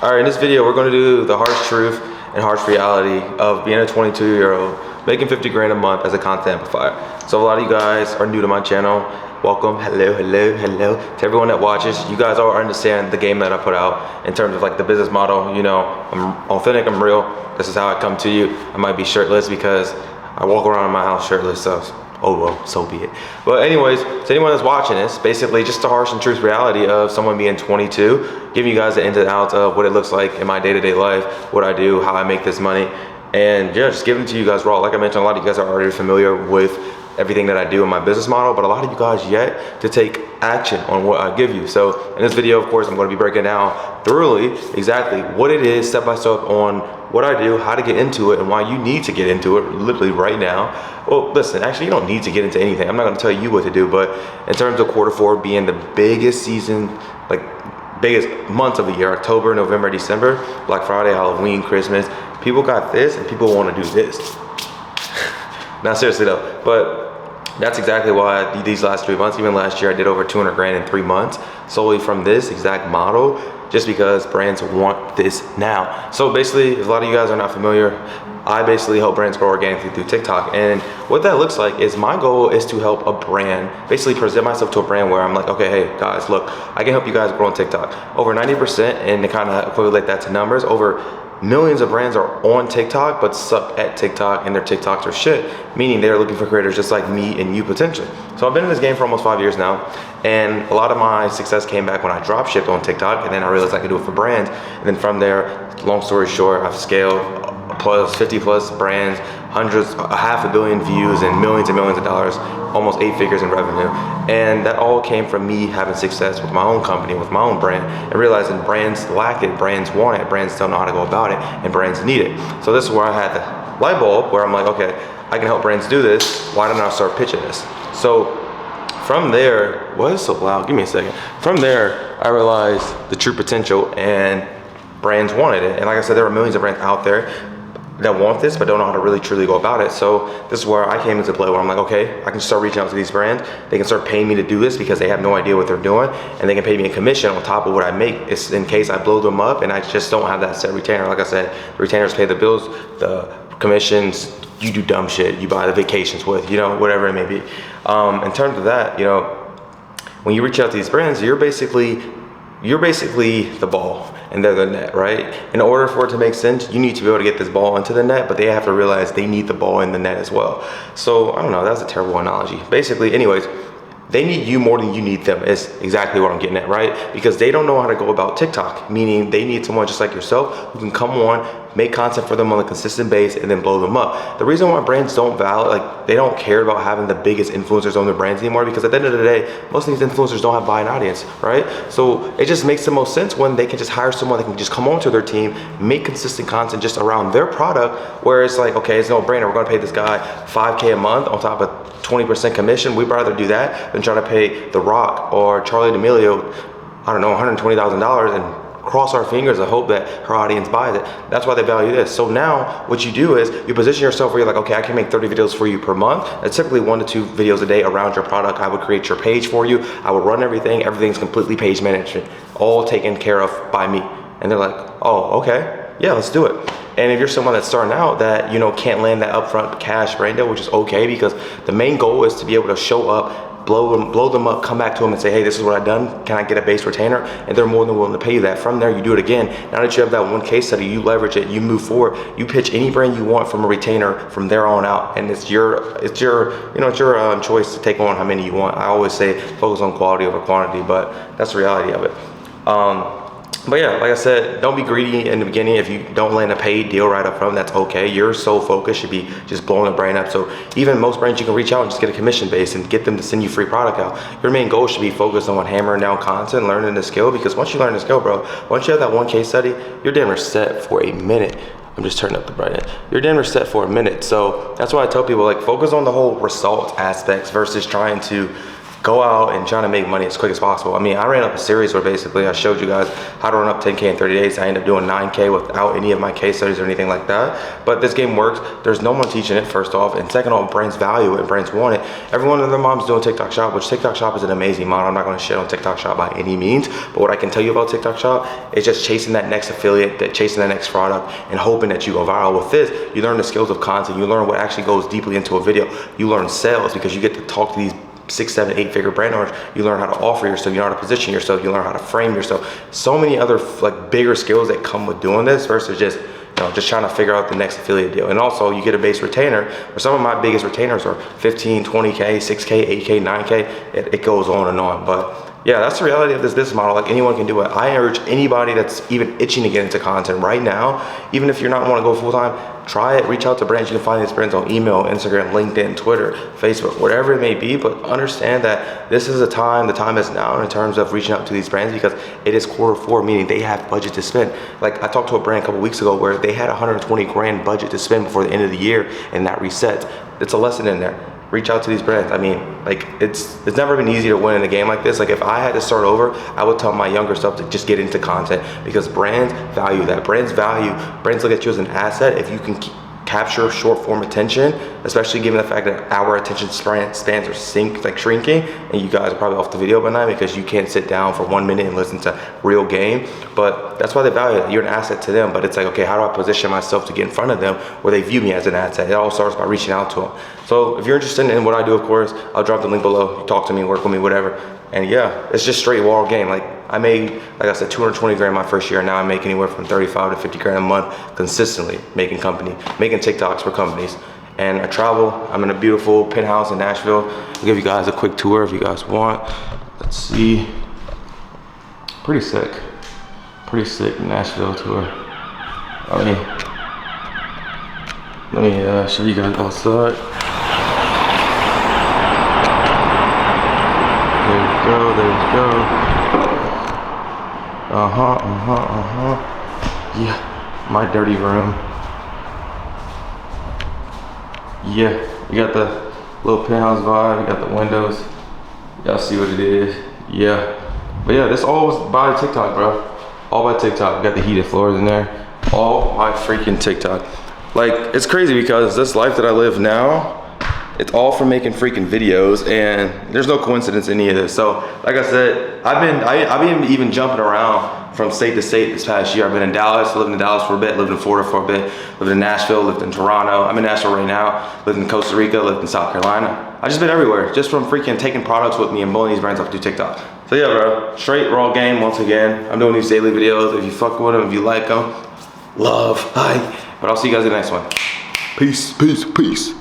All right, in this video, we're gonna do the harsh truth and harsh reality of being a 22-year-old making 50 grand a month as a content amplifier. So a lot of you guys are new to my channel. Welcome, hello. To everyone that watches, you guys all understand the game that I put out in terms of like the business model. You know, I'm authentic, I'm real. This is how I come to you. I might be shirtless because I walk around in my house shirtless, so oh well, so be it. But anyways, to anyone that's watching this, basically just the harsh and truth reality of someone being 22, giving you guys the ins and outs of what it looks like in my day-to-day life, what I do, how I make this money, and yeah, just giving it to you guys raw. Like I mentioned, a lot of you guys are already familiar with everything that I do in my business model, but a lot of you guys yet to take action on what I give you. So in this video, of course, I'm gonna be breaking down thoroughly exactly what it is, step by step on what I do, how to get into it, and why you need to get into it literally right now. Well, listen, actually, you don't need to get into anything. I'm not gonna tell you what to do, but in terms of Q4 being the biggest season, like biggest months of the year, October, November, December, Black Friday, Halloween, Christmas, people got this and people wanna do this. Not seriously though, but that's exactly why these last 3 months, even last year, I did over 200 grand in 3 months, solely from this exact model, just because brands want this now. So basically, if a lot of you guys are not familiar, I basically help brands grow organically through TikTok. And what that looks like is my goal is to help a brand, basically present myself to a brand where I'm like, okay, hey guys, look, I can help you guys grow on TikTok. Over 90%, and to kind of equate that to numbers, over millions of brands are on TikTok but suck at TikTok, and their TikToks are shit, meaning they're looking for creators just like me and you potentially. So I've been in this game for almost 5 years now, and a lot of my success came back when I drop shipped on TikTok, and then I realized I could do it for brands. And then from there, long story short, I've scaled plus 50 plus brands, hundreds, half a billion views, and millions of dollars, almost 8 figures in revenue. And that all came from me having success with my own company, with my own brand, and realizing brands lack it, brands want it, brands don't know how to go about it, and brands need it. So this is where I had the light bulb where I'm like, okay, I can help brands do this. Why don't I start pitching this? So from there, what is so loud? Give me a second. From there, I realized the true potential, and brands wanted it. And like I said, there are millions of brands out there that want this but don't know how to really truly go about it. So this is where I came into play, where I'm like, okay, I can start reaching out to these brands. They can start paying me to do this because they have no idea what they're doing, and they can pay me a commission on top of what I make. It's in case I blow them up and I just don't have that set retainer. Like I said, the retainers pay the bills, the commissions, you do dumb shit, you buy the vacations with, you know, whatever it may be. In terms of that, you know, when you reach out to these brands, you're basically the ball and they're the net, right? In order for it to make sense, you need to be able to get this ball into the net, but they have to realize they need the ball in the net as well. So I don't know, that's a terrible analogy. Basically, anyways, they need you more than you need them is exactly what I'm getting at, right? Because they don't know how to go about TikTok, meaning they need someone just like yourself who can come on, make content for them on a consistent base, and then blow them up. The reason why brands don't value, like they don't care about having the biggest influencers on their brands anymore, because at the end of the day, most of these influencers don't have buying audience, right? So it just makes the most sense when they can just hire someone that can just come onto their team, make consistent content just around their product, where it's like, okay, it's no brainer, we're gonna pay this guy $5K a month on top of 20% commission. We'd rather do that than try to pay The Rock or Charli D'Amelio, I don't know, $120,000 and cross our fingers and hope that her audience buys it. That's why they value this. So now what you do is you position yourself where you're like, okay, I can make 30 videos for you per month. That's typically 1 to 2 videos a day around your product. I would create your page for you. I would run everything. Everything's completely page management, all taken care of by me. And they're like, oh, okay, yeah, let's do it. And if you're someone that's starting out that, you know, can't land that upfront cash brand deal, which is okay, because the main goal is to be able to show up, blow them up, come back to them and say, hey, this is what I've done. Can I get a base retainer? And they're more than willing to pay you that. From there, you do it again. Now that you have that one case study, you leverage it, you move forward, you pitch any brand you want from a retainer from there on out. And it's your choice to take on how many you want. I always say focus on quality over quantity, but that's the reality of it. But yeah, like I said, don't be greedy in the beginning. If you don't land a paid deal right up front, that's okay. Your sole focus should be just blowing the brand up. So even most brands, you can reach out and just get a commission base and get them to send you free product out. Your main goal should be focused on hammering down content, learning the skill, because once you learn the skill, bro, once you have that one case study, you're damn near set for a minute. I'm just turning up the brightness. You're damn near set for a minute. So that's why I tell people, like, focus on the whole result aspects versus trying to go out and try to make money as quick as possible. I mean, I ran up a series where basically I showed you guys how to run up 10K in 30 days. I ended up doing 9K without any of my case studies or anything like that. But this game works. There's no one teaching it, first off. And second off, brands value it, brands want it. Everyone and their mom's doing TikTok Shop, which TikTok Shop is an amazing model. I'm not gonna shit on TikTok Shop by any means. But what I can tell you about TikTok Shop is just chasing that next affiliate, chasing that next product, and hoping that you go viral. With this, you learn the skills of content. You learn what actually goes deeply into a video. You learn sales because you get to talk to these 6, 7, 8 figure brand owners. You learn how to offer yourself, you learn how to position yourself, you learn how to frame yourself. So many other like bigger skills that come with doing this versus just, you know, just trying to figure out the next affiliate deal. And also you get a base retainer, where some of my biggest retainers are 15, 20K, 6K, 8K, 9K, it goes on and on. But yeah, that's the reality of this business model. Like, anyone can do it. I urge anybody that's even itching to get into content right now, even if you're not want to go full time, try it. Reach out to brands. You can find these brands on email, Instagram, LinkedIn, Twitter, Facebook, whatever it may be. But understand that this is the time is now in terms of reaching out to these brands, because it is Q4, meaning they have budget to spend. Like, I talked to a brand a couple weeks ago where they had 120 grand budget to spend before the end of the year, and that resets. It's a lesson in there. Reach out to these brands. I mean, like, it's never been easy to win in a game like this. Like, if I had to start over, I would tell my younger self to just get into content, because brands value that. Brands look at you as an asset. If you can capture short form attention, especially given the fact that our attention spans are shrinking, and you guys are probably off the video by now because you can't sit down for 1 minute and listen to real game. But that's why they value it. You're an asset to them. But it's like, okay, how do I position myself to get in front of them where they view me as an asset? It all starts by reaching out to them. So if you're interested in what I do, of course, I'll drop the link below. Talk to me, work with me, whatever. And yeah, it's just straight wall game. Like, I made, like I said, 220 grand my first year. Now I make anywhere from 35 to 50 grand a month consistently making TikToks for companies. And I travel. I'm in a beautiful penthouse in Nashville. I'll give you guys a quick tour if you guys want. Let's see. Pretty sick Nashville tour. Let me show you guys outside. There we go. Yeah, my dirty room. Yeah, we got the little penthouse vibe, we got the windows. Y'all see what it is. Yeah. But yeah, this all was by TikTok, bro. All by TikTok. We got the heated floors in there. All by freaking TikTok. Like, it's crazy because this life that I live now, it's all from making freaking videos, and there's no coincidence in any of this. So, like I said, I've been even jumping around from state to state this past year. I've been in Dallas, lived in Dallas for a bit, lived in Florida for a bit, lived in Nashville, lived in Toronto. I'm in Nashville right now, lived in Costa Rica, lived in South Carolina. I've just been everywhere, just from freaking taking products with me and blowing these brands up through TikTok. So yeah, bro, straight raw game once again. I'm doing these daily videos. If you fuck with them, if you like them, love, hi. But I'll see you guys in the next one. Peace, peace, peace.